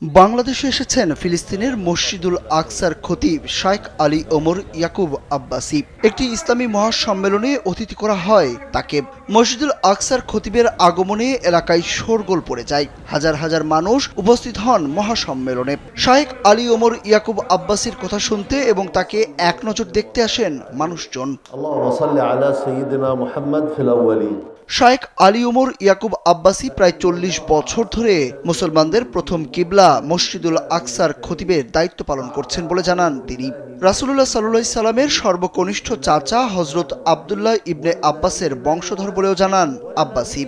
বাংলাদেশে এসেছেন ফিলিস্তিনের মসজিদুল আকসার খতিব শাইখ আলী ওমর ইয়াকুব আব্বাসি। একটি ইসলামী মহাসম্মেলনে অতিথি করা হয় তাকে। মসজিদুল আকসার খতিবের আগমনে এলাকায় শোরগোল পড়ে যায়। হাজার হাজার মানুষ উপস্থিত হন মহাসম্মেলনে। শাইখ আলী ওমর ইয়াকুব আব্বাসির কথা শুনতে এবং তাকে এক নজর দেখতে আসেন মানুষজন। শাইখ আলী ওমর ইয়াকুব আব্বাসি প্রায় ৪০ বছর ধরে মুসলমানদের প্রথম কিবলা মসজিদুল আকসার খতিবের দায়িত্ব পালন করছেন বলে জানান তিনি। রাসূলুল্লাহ সাল্লাল্লাহু আলাইহি সাল্লামের সর্বকনিষ্ঠ চাচা হযরত আব্দুল্লাহ ইবনে আব্বাসের বংশধর বলেও জানান আব্বাসি।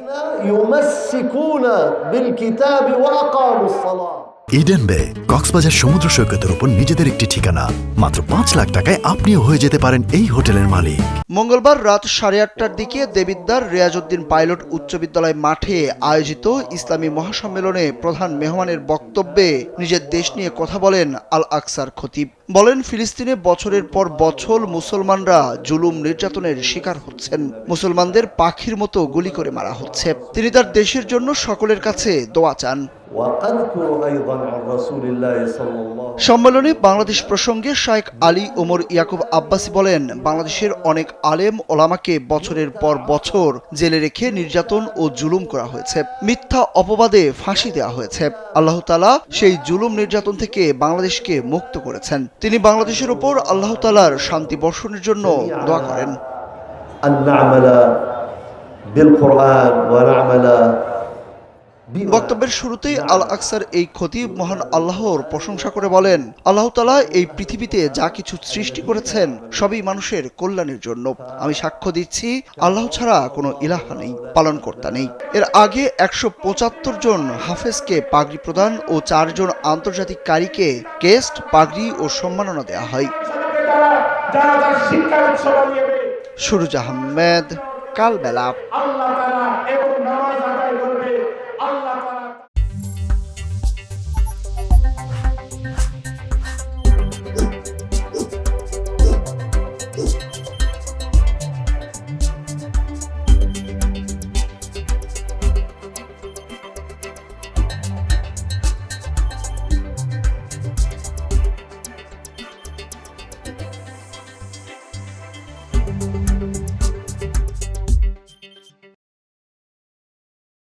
ইডেন বে কক্সবাজার সমুদ্র সৈকতের উপর নিজেদের একটি ঠিকানা। মাত্র ৫ লাখ টাকায় আপনিও হয়ে যেতে পারেন এই হোটেলের মালিক। মঙ্গলবার রাত 8:30টার দিকে দেবিদ্বার রেয়াজউদ্দিন পাইলট উচ্চ বিদ্যালয় মাঠে আয়োজিত ইসলামী মহাসম্মেলনে প্রধান মেহমানের বক্তব্যে নিজের দেশ নিয়ে কথা বলেন আল আকসার খতিব। বলেন, ফিলিস্তিনে বছরের পর বছর মুসলমানরা জুলুম নির্যাতনের শিকার হচ্ছেন। মুসলমানদের পাখির মতো গুলি করে মারা হচ্ছে। তিনি তার দেশের জন্য সকলের কাছে দোয়া চান। সম্মেলনে বাংলাদেশ প্রসঙ্গে শাইখ আলী ওমর ইয়াকুব আব্বাসি বলেন, বাংলাদেশের অনেক আলেম ওলামাকে বছরের পর বছর জেলে রেখে নির্যাতন ও জুলুম করা হয়েছে। মিথ্যা অপবাদে ফাঁসি দেওয়া হয়েছে। আল্লাহ তাআলা সেই জুলুম নির্যাতন থেকে বাংলাদেশকে মুক্ত করেছেন। তিনি বাংলাদেশের উপর আল্লাহ তাআলার শান্তি বর্ষণের জন্য দোয়া করেন। বক্তব্যের শুরুতেই আল আকসার এই খতিব মহান আল্লাহর প্রশংসা করে বলেন, আল্লাহ তাআলা এই পৃথিবীতে যা কিছু সৃষ্টি করেছেন সবই মানুষের কল্যাণের জন্য। আমি সাক্ষ্য দিচ্ছি, আল্লাহ ছাড়া কোনো ইলাহা নেই, পালনকর্তা নেই। এর আগে ১৭৫ জন হাফেজকে পাগড়ি প্রদান ও ৪ জন আন্তর্জাতিক কারীকে কেস্ট, পাগড়ি ও সম্মাননা দেওয়া হয়। সুরুজ আহমেদ, কালবেলা।